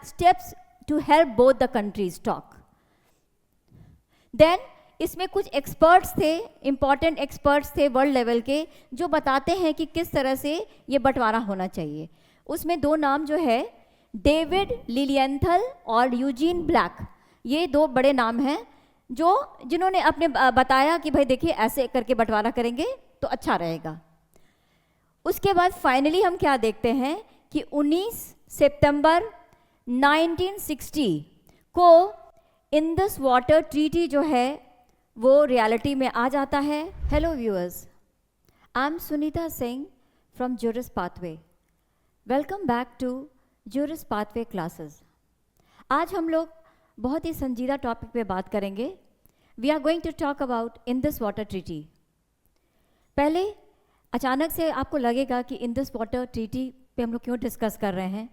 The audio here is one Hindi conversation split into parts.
Steps to help both the countries talk. Then इसमें कुछ एक्सपर्ट्स थे, इंपॉर्टेंट एक्सपर्ट्स थे वर्ल्ड लेवल के, जो बताते हैं कि किस तरह से ये बंटवारा होना चाहिए। उसमें दो नाम जो है, डेविड लिलियंथल और यूजीन ब्लैक, ये दो बड़े नाम हैं जिन्होंने अपने बताया कि भाई देखिए ऐसे करके बंटवारा करेंगे तो अच्छा रहेगा। उसके बाद फाइनली हम क्या देखते हैं कि 19 सितंबर 1960 को इंडस वाटर ट्रीटी जो है वो रियलिटी में आ जाता है। Hello viewers, I am Sunita Singh from Juris Pathway. Welcome back to Juris Pathway classes. आज हम लोग बहुत ही संजीदा टॉपिक पे बात करेंगे। We are going to talk about Indus Water Treaty. पहले अचानक से आपको लगेगा कि इंडस वाटर ट्रीटी पे हम लोग क्यों डिस्कस कर रहे हैं,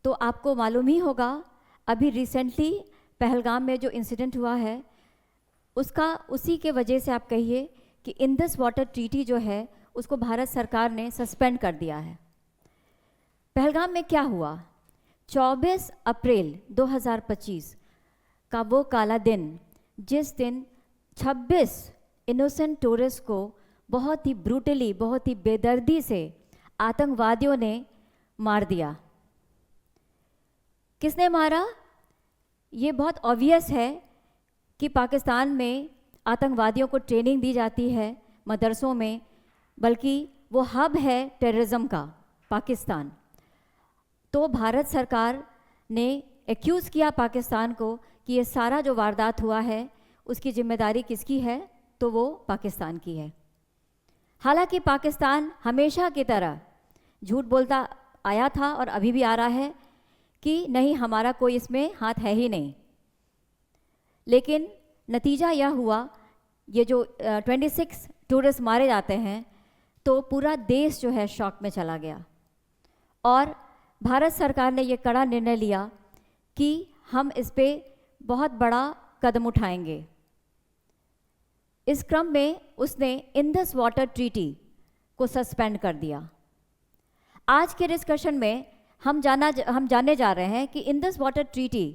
तो आपको मालूम ही होगा अभी रिसेंटली पहलगाम में जो इंसिडेंट हुआ है उसी के वजह से आप कहिए कि इंडस वाटर ट्रीटी जो है उसको भारत सरकार ने सस्पेंड कर दिया है। पहलगाम में क्या हुआ, 24 अप्रैल 2025 का वो काला दिन जिस दिन 26 इनोसेंट टूरिस्ट को बहुत ही ब्रूटली, बहुत ही बेदर्दी से आतंकवादियों ने मार दिया। किसने मारा, ये बहुत ऑब्वियस है कि पाकिस्तान में आतंकवादियों को ट्रेनिंग दी जाती है मदरसों में, बल्कि वो हब है टेररिज्म का पाकिस्तान। तो भारत सरकार ने एक्यूज़ किया पाकिस्तान को कि ये सारा जो वारदात हुआ है उसकी जिम्मेदारी किसकी है, तो वो पाकिस्तान की है। हालांकि पाकिस्तान हमेशा की तरह झूठ बोलता आया था और अभी भी आ रहा है कि नहीं, हमारा कोई इसमें हाथ है ही नहीं। लेकिन नतीजा यह हुआ, ये जो 26 टूरिस्ट मारे जाते हैं तो पूरा देश जो है शॉक में चला गया और भारत सरकार ने ये कड़ा निर्णय लिया कि हम इस पे बहुत बड़ा कदम उठाएंगे। इस क्रम में उसने इंडस वाटर ट्रीटी को सस्पेंड कर दिया। आज के डिस्कशन में हम जानने जा रहे हैं कि इंडस वाटर ट्रीटी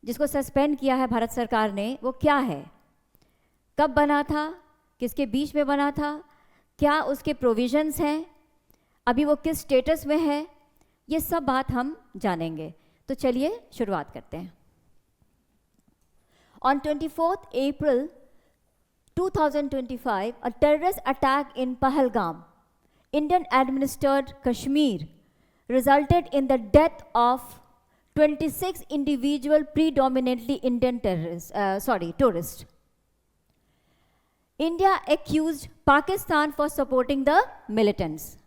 जिसको सस्पेंड किया है भारत सरकार ने, वो क्या है, कब बना था, किसके बीच में बना था, क्या उसके प्रोविजंस हैं, अभी वो किस स्टेटस में है, ये सब बात हम जानेंगे। तो चलिए शुरुआत करते हैं। On 24th April 2025, a terrorist attack in Pahalgam, Indian-administered Kashmir, resulted in the death of 26 individual predominantly Indian tourists. India accused Pakistan for supporting the militants,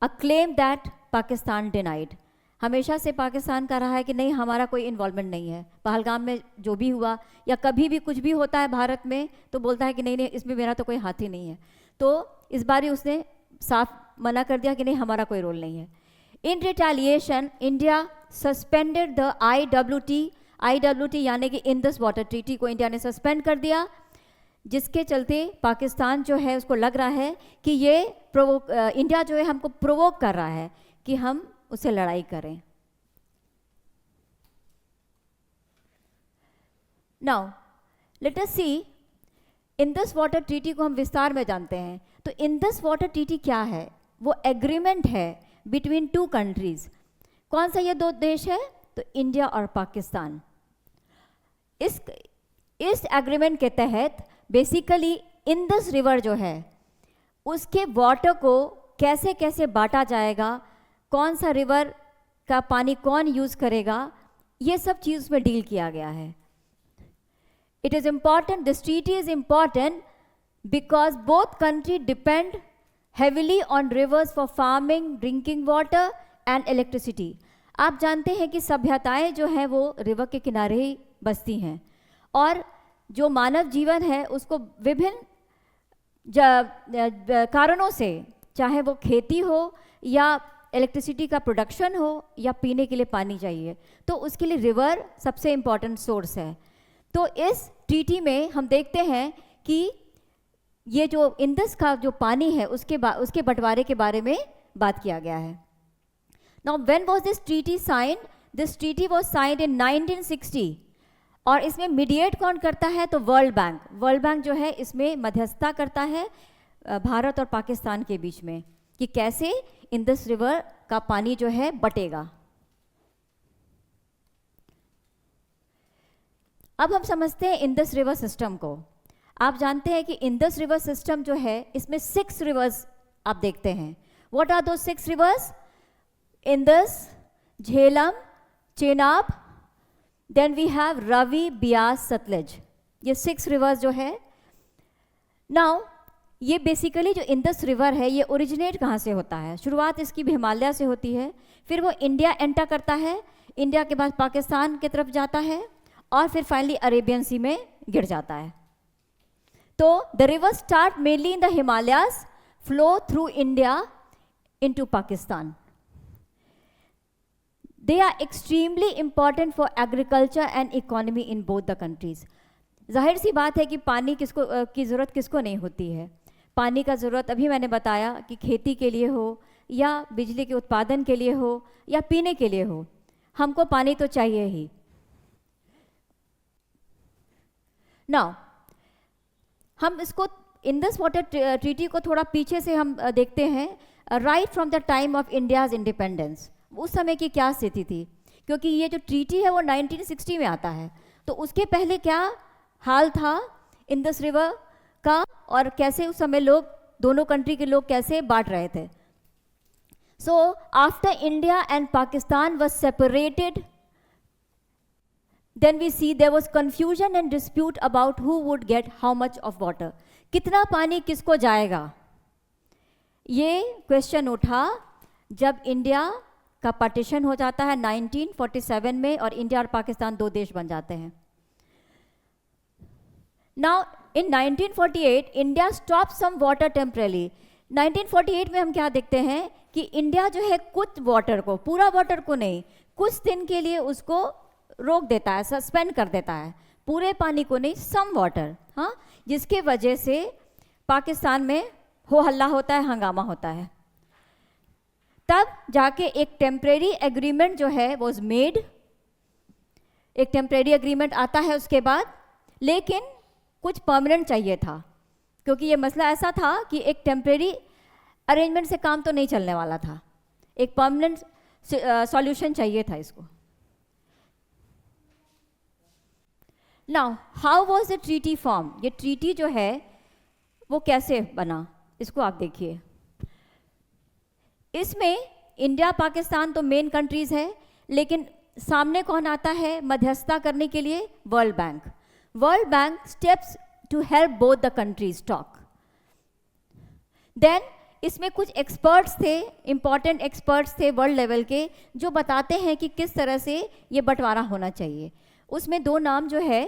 a claim that Pakistan denied. हमेशा से पाकिस्तान का रहा है कि नहीं, हमारा कोई इन्वॉल्वमेंट नहीं है। पहलगाम में जो भी हुआ या कभी भी कुछ भी होता है भारत में तो बोलता है कि नहीं, इसमें मेरा तो कोई हाथ ही नहीं है। तो इस बार ही उसने साफ मना कर दिया कि नहीं, हमारा कोई रोल नहीं है। In retaliation, India suspended the IWT यानी कि इंडस वाटर ट्रीटी को इंडिया ने सस्पेंड कर दिया, जिसके चलते पाकिस्तान जो है उसको लग रहा है कि ये इंडिया जो है हमको प्रोवोक कर रहा है कि हम उससे लड़ाई करें। Now, let us see, Indus Water treaty को हम विस्तार में जानते हैं। तो इंडस वाटर ट्रीटी क्या है, वो एग्रीमेंट है बिटवीन टू कंट्रीज। कौन सा ये दो देश है, तो इंडिया और पाकिस्तान। इस एग्रीमेंट के तहत बेसिकली इंडस रिवर जो है उसके वाटर को कैसे कैसे बांटा जाएगा, कौन सा रिवर का पानी कौन यूज करेगा, ये सब चीज में डील किया गया है। It is important, this treaty is important because both country depend heavily on rivers for farming, drinking water and electricity. आप जानते हैं कि सभ्यताएं जो हैं वो रिवर के किनारे ही बसती हैं और जो मानव जीवन है उसको विभिन्न कारणों से, चाहे वो खेती हो या इलेक्ट्रिसिटी का प्रोडक्शन हो या पीने के लिए पानी चाहिए, तो उसके लिए रिवर सबसे इम्पॉर्टेंट सोर्स है। तो इस ट्रीटी में हम देखते हैं कि ये जो इंडस का जो पानी है उसके बंटवारे के बारे में बात किया गया है। Now when was this treaty signed? This treaty was signed in 1960 और इसमें मीडिएट कौन करता है? तो वर्ल्ड बैंक। वर्ल्ड बैंक जो है इसमें मध्यस्थता करता है भारत और पाकिस्तान के बीच में कि कैसे इंडस रिवर का पानी जो है बटेगा। अब हम समझते हैं इंडस रिवर सिस्टम को। आप जानते हैं कि इंडस रिवर सिस्टम जो है इसमें 6 रिवर्स आप देखते हैं। व्हाट आर दो 6 rivers? Indus, Jhelum, Chenab, then we have Ravi, Beas, Sutlej. ये 6 रिवर्स जो है। नाउ ये बेसिकली जो इंडस रिवर है ये ओरिजिनेट कहाँ से होता है? शुरुआत इसकी भी हिमालय से होती है, फिर वो इंडिया एंटर करता है, इंडिया के बाद पाकिस्तान की तरफ जाता है और फिर फाइनली अरेबियन सी में गिर जाता है। तो the river start mainly in the Himalayas, flow through India into Pakistan. They are extremely important for agriculture and economy in both the countries. जाहिर सी बात है कि पानी किसको की ज़रूरत किसको नहीं होती है? पानी का ज़रूरत अभी मैंने बताया कि खेती के लिए हो या बिजली के उत्पादन के लिए हो या पीने के लिए हो, हमको पानी तो चाहिए ही। नाउ हम इसको इंडस वाटर ट्रीटी को थोड़ा पीछे से हम देखते हैं, right from the time of India's independence. उस समय की क्या स्थिति थी? क्योंकि ये जो ट्रीटी है वो 1960 में आता है, तो उसके पहले क्या हाल था इंडस रिवर का और कैसे उस समय लोग, दोनों कंट्री के लोग कैसे बांट रहे थे। So after India and Pakistan was separated, then we see there was confusion and dispute about who would get how much of water. कितना पानी किसको जाएगा, ये क्वेश्चन उठा जब इंडिया का पार्टीशन हो जाता है 1947 में और इंडिया और पाकिस्तान 2 देश बन जाते हैं। Now in 1948 India stop some water temporarily. 1948 में हम क्या देखते हैं कि इंडिया जो है कुछ वाटर को, पूरा वाटर को नहीं, कुछ दिन के लिए उसको रोक देता है, सस्पेंड कर देता है, पूरे पानी को नहीं, सम वाटर। हाँ, जिसके वजह से पाकिस्तान में हो हल्ला होता है, हंगामा होता है। तब जाके एक टेम्परेरी एग्रीमेंट जो है वाज मेड, एक टेम्परेरी एग्रीमेंट आता है उसके बाद, लेकिन कुछ परमानेंट चाहिए था क्योंकि ये मसला ऐसा था कि एक टेम्परेरी अरेंजमेंट से काम तो नहीं चलने वाला था, एक परमानेंट सॉल्यूशन चाहिए था इसको। Now how was the treaty form? ये ट्रीटी जो है वो कैसे बना, इसको आप देखिए। इसमें इंडिया पाकिस्तान तो मेन कंट्रीज है, लेकिन सामने कौन आता है मध्यस्थता करने के लिए? World Bank. World Bank steps to help both the countries talk. Then इसमें कुछ एक्सपर्ट्स थे, इंपॉर्टेंट एक्सपर्ट्स थे वर्ल्ड लेवल के, जो बताते हैं कि किस तरह से ये बंटवारा होना चाहिए। उसमें 2 नाम जो है,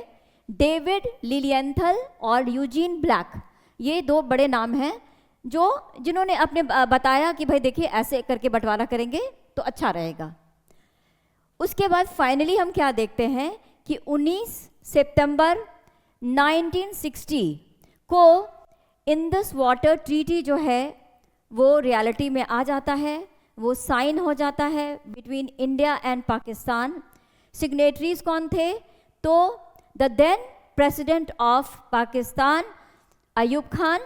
डेविड लिलियंथल और यूजीन ब्लैक, ये 2 बड़े नाम हैं जिन्होंने अपने बताया कि भाई देखिए ऐसे करके बंटवारा करेंगे तो अच्छा रहेगा। उसके बाद फाइनली हम क्या देखते हैं कि 19 सितंबर 1960 को इंडस वाटर ट्रीटी जो है वो रियलिटी में आ जाता है, वो साइन हो जाता है between India and Pakistan. Signatories कौन थे? तो the then president of Pakistan Ayub Khan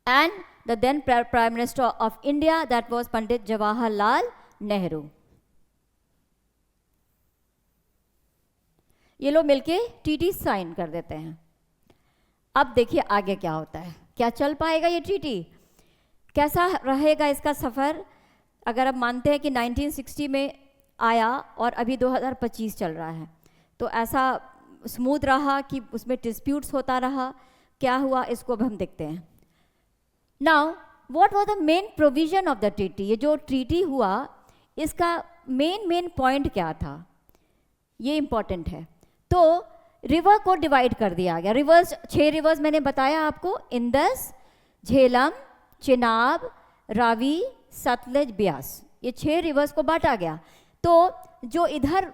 and the then prime minister of India that was Pandit Jawaharlal Nehru. ये लोग मिलके ट्रीटी साइन कर देते हैं। अब देखिए आगे क्या होता है, क्या चल पाएगा ये ट्रीटी, कैसा रहेगा इसका सफ़र। अगर आप मानते हैं कि 1960 में आया और अभी 2025 चल रहा है, तो ऐसा स्मूथ रहा कि उसमें डिस्प्यूट्स होता रहा, क्या हुआ इसको अब हम देखते हैं। Now what was the main provision of the treaty? ये जो ट्रीटी हुआ इसका मेन पॉइंट क्या था, ये इंपॉर्टेंट है। तो रिवर को डिवाइड कर दिया गया। रिवर्स 6 रिवर्स मैंने बताया आपको, इंडस, झेलम, चिनाब, रावी, सतलज, ब्यास, ये 6 रिवर्स को बांटा गया। तो जो इधर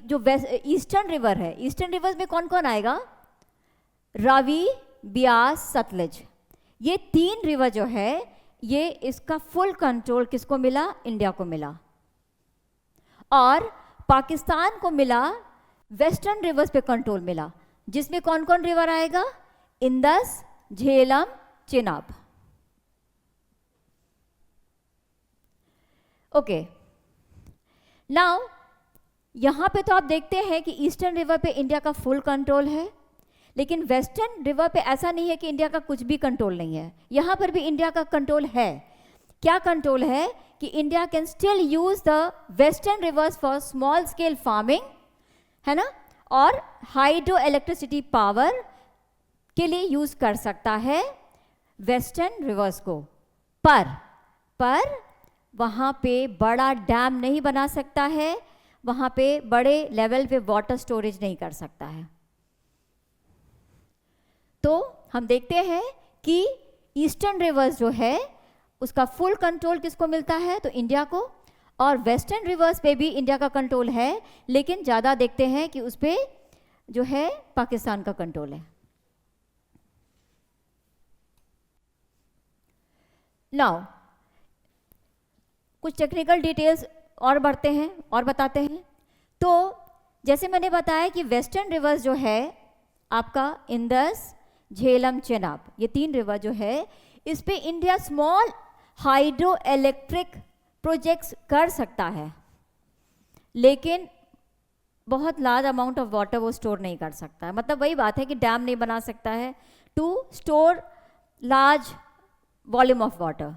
जो ईस्टर्न रिवर है, ईस्टर्न रिवर्स में कौन कौन आएगा? रावी, ब्यास, सतलज, ये 3 रिवर जो है ये इसका फुल कंट्रोल किसको मिला? इंडिया को मिला। और पाकिस्तान को मिला वेस्टर्न रिवर्स पे कंट्रोल मिला, जिसमें कौन कौन रिवर आएगा? Indus, Jhelum, Chenab. Okay, now यहाँ पे तो आप देखते हैं कि ईस्टर्न रिवर पे इंडिया का फुल कंट्रोल है, लेकिन वेस्टर्न रिवर पे ऐसा नहीं है कि इंडिया का कुछ भी कंट्रोल नहीं है। यहाँ पर भी इंडिया का कंट्रोल है। क्या कंट्रोल है? कि India can still use the western rivers for small scale farming, है ना, और हाइड्रो इलेक्ट्रिसिटी पावर के लिए यूज कर सकता है वेस्टर्न रिवर्स को, पर वहाँ पे बड़ा डैम नहीं बना सकता है, वहाँ पे बड़े लेवल पे वाटर स्टोरेज नहीं कर सकता है। तो हम देखते हैं कि ईस्टर्न रिवर्स जो है उसका फुल कंट्रोल किसको मिलता है? तो इंडिया को। और वेस्टर्न रिवर्स पे भी इंडिया का कंट्रोल है, लेकिन ज़्यादा देखते हैं कि उस पे जो है पाकिस्तान का कंट्रोल है। नाउ कुछ टेक्निकल डिटेल्स और बढ़ते हैं और बताते हैं। तो जैसे मैंने बताया कि वेस्टर्न रिवर्स जो है आपका इंदस, झेलम, चेनाब, ये 3 रिवर जो है, इस पे India small hydro electric projects कर सकता है, लेकिन बहुत लार्ज अमाउंट ऑफ वाटर वो स्टोर नहीं कर सकता है। मतलब वही बात है कि डैम नहीं बना सकता है to store large volume of water.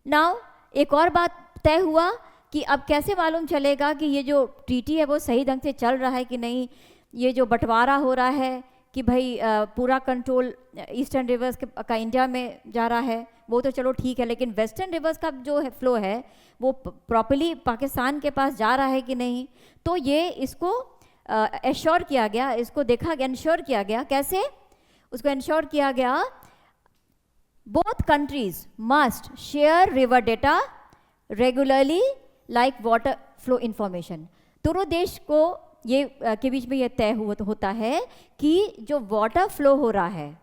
Now एक और बात तय हुआ कि अब कैसे मालूम चलेगा कि ये जो ट्रीटी है वो सही ढंग से चल रहा है कि नहीं। ये जो बंटवारा हो रहा है कि भाई पूरा कंट्रोल ईस्टर्न रिवर्स का इंडिया में जा रहा है, वो तो चलो ठीक है, लेकिन वेस्टर्न रिवर्स का जो है फ्लो है वो प्रॉपर्ली पाकिस्तान के पास जा रहा है कि नहीं। तो ये इसको एश्योर किया गया, इसको देखा गया, इंश्योर किया गया। कैसे उसको इंश्योर किया गया? Both countries must share river data regularly like water flow information. दोनों देश को ये के बीच में ये तय होता है कि जो वाटर फ्लो हो रहा है,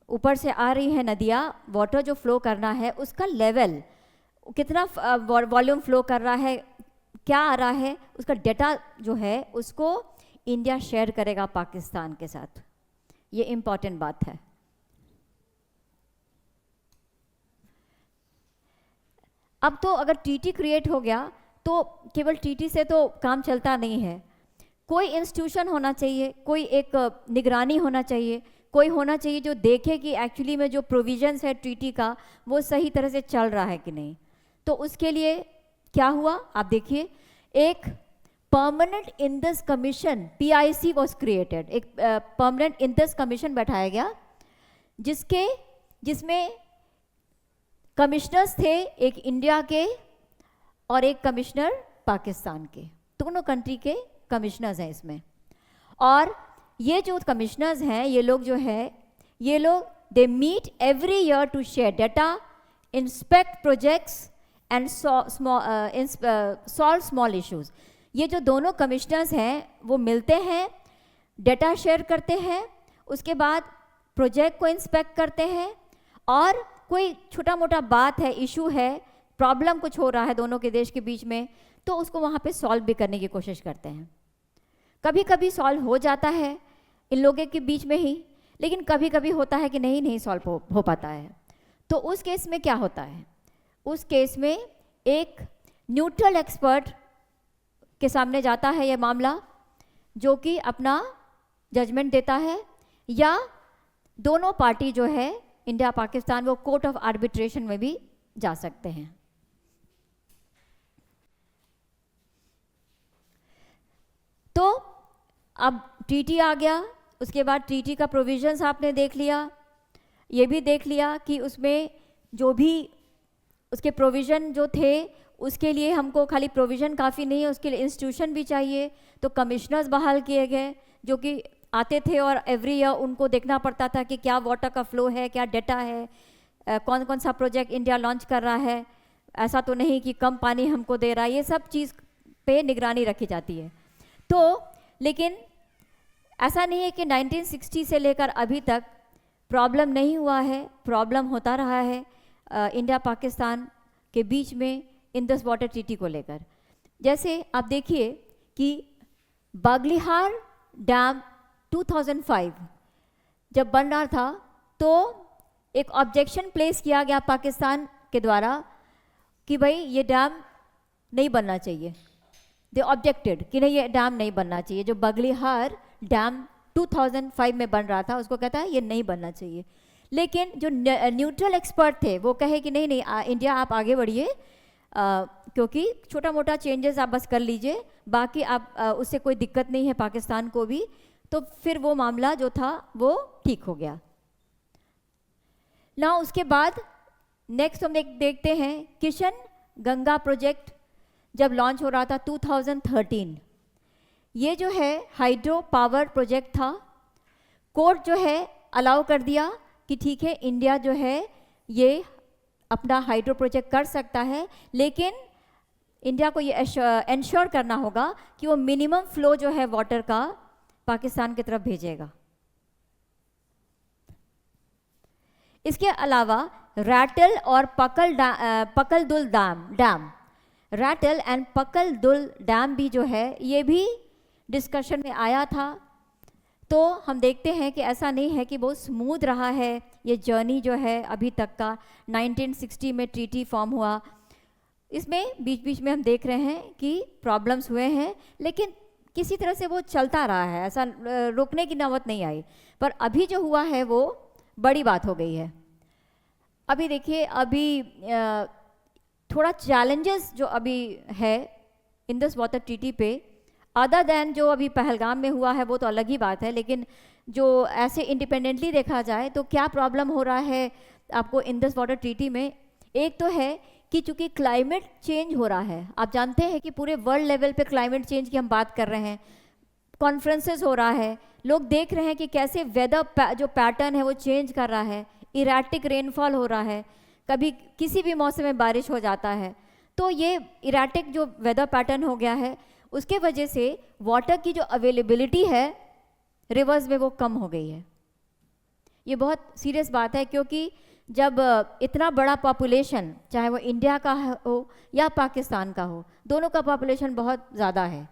ऊपर से आ रही है नदियाँ, वाटर जो फ्लो करना है उसका लेवल कितना वॉल्यूम फ्लो कर रहा है, क्या आ रहा है, उसका डेटा जो है उसको इंडिया शेयर करेगा पाकिस्तान के साथ। ये इम्पॉर्टेंट बात है। अब तो अगर टीटी क्रिएट हो गया तो केवल टीटी से तो काम चलता नहीं है। कोई इंस्टीट्यूशन होना चाहिए, कोई एक निगरानी होना चाहिए, कोई होना चाहिए जो देखे कि एक्चुअली में जो प्रोविजंस है ट्रीटी का वो सही तरह से चल रहा है कि नहीं। तो उसके लिए क्या हुआ आप देखिए, एक permanent Indus commission PIC was created. एक परमानेंट इंदस कमीशन बैठाया गया जिसमें कमिश्नर्स थे, एक इंडिया के और एक कमिश्नर पाकिस्तान के, दोनों कंट्री के कमिश्नर्स हैं इसमें। और ये जो कमिश्नर्स हैं ये लोग जो है ये लोग they meet every year to share data, inspect projects and solve small issues. ये जो दोनों कमिश्नर्स हैं वो मिलते हैं, डेटा शेयर करते हैं, उसके बाद प्रोजेक्ट को इंस्पेक्ट करते हैं, और कोई छोटा मोटा बात है, इशू है, प्रॉब्लम कुछ हो रहा है दोनों के देश के बीच में, तो उसको वहाँ पे सॉल्व भी करने की कोशिश करते हैं। कभी कभी सॉल्व हो जाता है इन लोगों के बीच में ही, लेकिन कभी कभी होता है कि नहीं सॉल्व हो पाता है। तो उस केस में क्या होता है? उस केस में एक न्यूट्रल एक्सपर्ट के सामने जाता है यह मामला, जो कि अपना जजमेंट देता है, या दोनों पार्टी जो है इंडिया पाकिस्तान वो कोर्ट ऑफ आर्बिट्रेशन में भी जा सकते हैं। तो अब ट्रीटी आ गया, उसके बाद ट्रीटी का प्रोविजंस आपने देख लिया, ये भी देख लिया कि उसमें जो भी उसके प्रोविज़न जो थे उसके लिए हमको खाली प्रोविज़न काफ़ी नहीं है, उसके लिए इंस्टीट्यूशन भी चाहिए। तो कमिश्नर्स बहाल किए गए जो कि आते थे और एवरी ईयर उनको देखना पड़ता था कि क्या वाटर का फ्लो है, क्या डेटा है, कौन कौन सा प्रोजेक्ट इंडिया लॉन्च कर रहा है, ऐसा तो नहीं कि कम पानी हमको दे रहा है, ये सब चीज़ पे निगरानी रखी जाती है। तो लेकिन ऐसा नहीं है कि 1960 से लेकर अभी तक प्रॉब्लम नहीं हुआ है, प्रॉब्लम होता रहा है। इंडिया पाकिस्तान के बीच में इंडस वाटर ट्रीटी को लेकर। जैसे आप देखिए कि बागलिहार डैम 2005 जब बन रहा था तो एक ऑब्जेक्शन प्लेस किया गया पाकिस्तान के द्वारा कि भाई ये डैम नहीं बनना चाहिए। दे ऑब्जेक्टेड कि नहीं, ये डैम नहीं बनना चाहिए। जो बागलिहार डैम 2005 में बन रहा था उसको कहता है ये नहीं बनना चाहिए। लेकिन जो न्यूट्रल एक्सपर्ट थे वो कहे कि नहीं नहीं इंडिया आप आगे बढ़िए, क्योंकि छोटा मोटा चेंजेस आप बस कर लीजिए, बाकी आप उससे कोई दिक्कत नहीं है पाकिस्तान को भी। तो फिर वो मामला जो था वो ठीक हो गया ना। उसके बाद नेक्स्ट हम देखते हैं किशन गंगा प्रोजेक्ट जब लॉन्च हो रहा था 2013। ये जो है हाइड्रो पावर प्रोजेक्ट था। कोर्ट जो है अलाउ कर दिया कि ठीक है इंडिया जो है ये अपना हाइड्रो प्रोजेक्ट कर सकता है, लेकिन इंडिया को ये इंश्योर करना होगा कि वो मिनिमम फ्लो जो है वाटर का पाकिस्तान की तरफ भेजेगा। इसके अलावा रैटल और Pakaldul dam rattle and Pakaldul dam भी जो है ये भी डिस्कशन में आया था। तो हम देखते हैं कि ऐसा नहीं है कि बहुत स्मूथ रहा है ये जर्नी जो है अभी तक का। 1960 में ट्रीटी फॉर्म हुआ, इसमें बीच बीच में हम देख रहे हैं कि प्रॉब्लम्स हुए हैं, लेकिन किसी तरह से वो चलता रहा है, ऐसा रोकने की नौबत नहीं आई। पर अभी जो हुआ है वो बड़ी बात हो गई है। अभी देखिए अभी थोड़ा चैलेंजेस जो अभी है इंडस वाटर ट्रीटी पे, अदर दैन जो अभी पहलगाम में हुआ है वो तो अलग ही बात है, लेकिन जो ऐसे इंडिपेंडेंटली देखा जाए तो क्या प्रॉब्लम हो रहा है आपको इंडस वाटर ट्रीटी में। एक तो है कि चूंकि क्लाइमेट चेंज हो रहा है, आप जानते हैं कि पूरे वर्ल्ड लेवल पे क्लाइमेट चेंज की हम बात कर रहे हैं, कॉन्फ्रेंसेस हो रहा है, लोग देख रहे हैं कि कैसे वेदर जो पैटर्न है वो चेंज कर रहा है, इराटिक रेनफॉल हो रहा है, कभी किसी भी मौसम में बारिश हो जाता है। तो ये इराटिक जो वेदर पैटर्न हो गया है उसके वजह से वाटर की जो अवेलेबिलिटी है रिवर्स में वो कम हो गई है। ये बहुत सीरियस बात है, क्योंकि जब इतना बड़ा पॉपुलेशन, चाहे वो इंडिया का हो या पाकिस्तान का हो, दोनों का पॉपुलेशन बहुत ज़्यादा है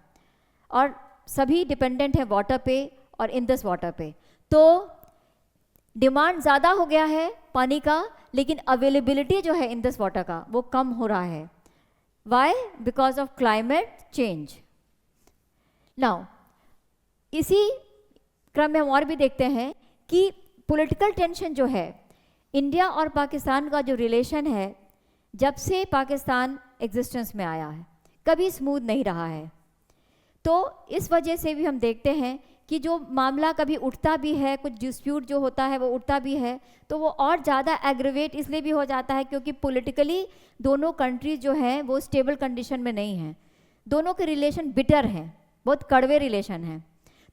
और सभी डिपेंडेंट है वाटर पे और इंडस वाटर पे, तो डिमांड ज़्यादा हो गया है पानी का, लेकिन अवेलेबिलिटी जो है इंडस वाटर का वो कम हो रहा है। Why? Because of climate change. Now इसी क्रम में हम और भी देखते हैं कि पॉलिटिकल टेंशन जो है, इंडिया और पाकिस्तान का जो रिलेशन है जब से पाकिस्तान एग्जिस्टेंस में आया है कभी स्मूथ नहीं रहा है। तो इस वजह से भी हम देखते हैं कि जो मामला कभी उठता भी है, कुछ डिस्प्यूट जो होता है वो उठता भी है, तो वो और ज़्यादा एग्रीवेट इसलिए भी हो जाता है क्योंकि पॉलिटिकली दोनों कंट्रीज जो हैं वो स्टेबल कंडीशन में नहीं हैं, दोनों के रिलेशन बिटर हैं, बहुत कड़वे रिलेशन हैं।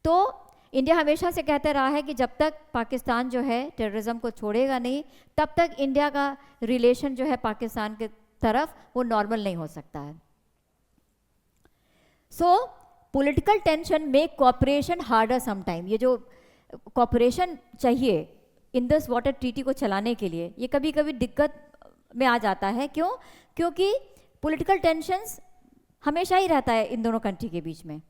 तो इंडिया हमेशा से कहते रहा है कि जब तक पाकिस्तान जो है टेररिज्म को छोड़ेगा नहीं, तब तक इंडिया का रिलेशन जो है पाकिस्तान के तरफ वो नॉर्मल नहीं हो सकता है। So political tension make cooperation harder sometime. ये जो कॉपरेशन चाहिए इंडस वाटर ट्रीटी को चलाने के लिए, ये कभी कभी दिक्कत में आ जाता है। क्यों? क्योंकि पॉलिटिकल टेंशंस हमेशा ही रहता है इन दोनों कंट्री के बीच में।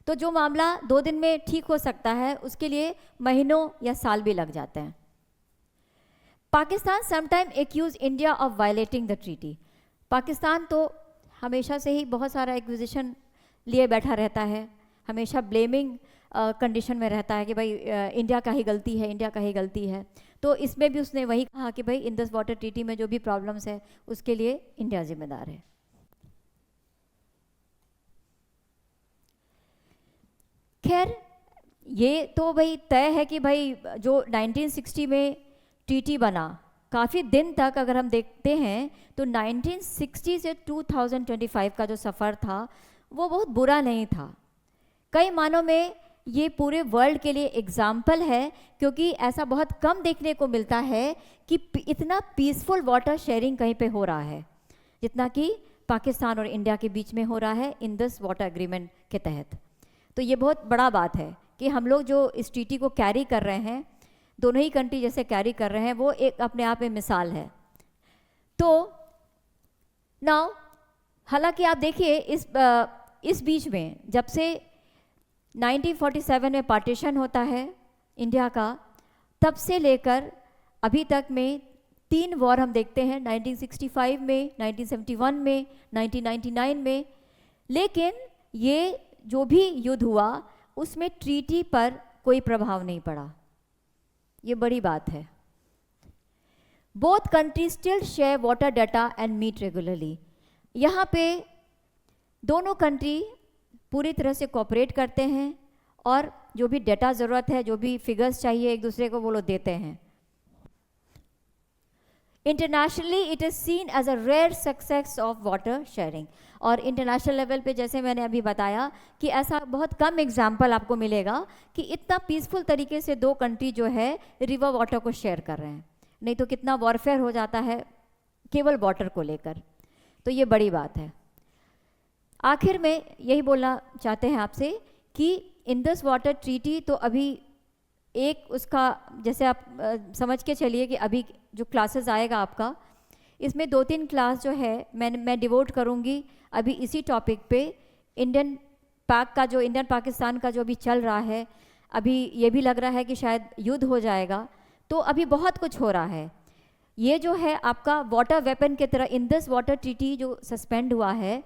तो जो मामला 2 दिन में ठीक हो सकता है उसके लिए महीनों या साल भी लग जाते हैं। Pakistan sometime accuse India of violating the treaty. Pakistan तो हमेशा से ही बहुत सारा एक्विजिशन लिए बैठा रहता है, हमेशा ब्लेमिंग कंडीशन में रहता है कि भाई इंडिया का ही गलती है, इंडिया का ही गलती है। तो इसमें भी उसने वही कहा कि भाई इंडस वाटर ट्रीटी में जो भी प्रॉब्लम्स है उसके लिए इंडिया जिम्मेदार है। खैर ये तो भाई तय है कि भाई जो 1960 में ट्रीटी बना, काफ़ी दिन तक अगर हम देखते हैं तो 1960 से 2025 का जो सफ़र था वो बहुत बुरा नहीं था। कई मानों में ये पूरे वर्ल्ड के लिए एग्जाम्पल है, क्योंकि ऐसा बहुत कम देखने को मिलता है कि इतना पीसफुल वाटर शेयरिंग कहीं पे हो रहा है जितना कि पाकिस्तान और इंडिया के बीच में हो रहा है इंडस वाटर एग्रीमेंट के तहत। तो ये बहुत बड़ा बात है कि हम लोग जो इस ट्रीटी को कैरी कर रहे हैं, दोनों ही कंट्री जैसे कैरी कर रहे हैं, वो एक अपने आप में मिसाल है। तो नाउ हालांकि आप देखिए इस बीच में जब से 1947 में पार्टीशन होता है इंडिया का, तब से लेकर अभी तक में 3 वॉर हम देखते हैं, 1965 में, 1971 में, 1999 में। लेकिन ये जो भी युद्ध हुआ उसमें ट्रीटी पर कोई प्रभाव नहीं पड़ा, ये बड़ी बात है। Both countries still share water data and meet regularly. यहाँ पे दोनों कंट्री पूरी तरह से कोऑपरेट करते हैं और जो भी डेटा ज़रूरत है, जो भी फिगर्स चाहिए एक दूसरे को वो लोग देते हैं। Internationally it is seen as a rare success of water sharing. और इंटरनेशनल लेवल पे जैसे मैंने अभी बताया कि ऐसा बहुत कम एग्जाम्पल आपको मिलेगा कि इतना पीसफुल तरीके से 2 कंट्री जो है रिवर वाटर को शेयर कर रहे हैं, नहीं तो कितना वॉरफेयर हो जाता है केवल वाटर को लेकर। तो ये बड़ी बात है। आखिर में यही बोलना चाहते हैं आपसे कि इंडस वाटर ट्रीटी तो अभी एक उसका जैसे आप समझ के चलिए कि अभी जो क्लासेस आएगा आपका, इसमें 2-3 क्लास जो है मैं डिवोट करूँगी अभी इसी टॉपिक पे। इंडियन पाकिस्तान का जो अभी चल रहा है, अभी ये भी लग रहा है कि शायद युद्ध हो जाएगा, तो अभी बहुत कुछ हो रहा है। ये जो है आपका वाटर वेपन की तरह इंडस वाटर ट्रीटी जो सस्पेंड हुआ है,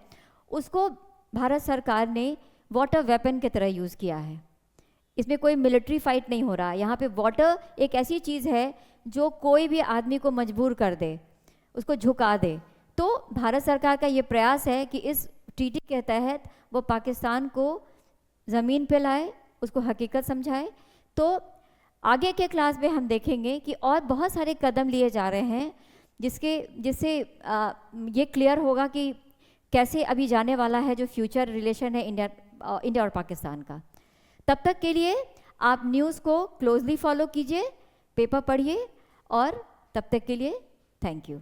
उसको भारत सरकार ने वाटर वेपन की तरह यूज़ किया है। इसमें कोई मिलिट्री फाइट नहीं हो रहा है। यहाँ पे वाटर एक ऐसी चीज़ है जो कोई भी आदमी को मजबूर कर दे, उसको झुका दे। तो भारत सरकार का ये प्रयास है कि इस ट्रीटी के तहत वो पाकिस्तान को ज़मीन पे लाए, उसको हकीकत समझाए। तो आगे के क्लास में हम देखेंगे कि और बहुत सारे कदम लिए जा रहे हैं जिससे ये क्लियर होगा कि कैसे अभी जाने वाला है जो फ्यूचर रिलेशन है इंडिया और पाकिस्तान का। तब तक के लिए आप न्यूज़ को क्लोजली फॉलो कीजिए, पेपर पढ़िए, और तब तक के लिए थैंक यू।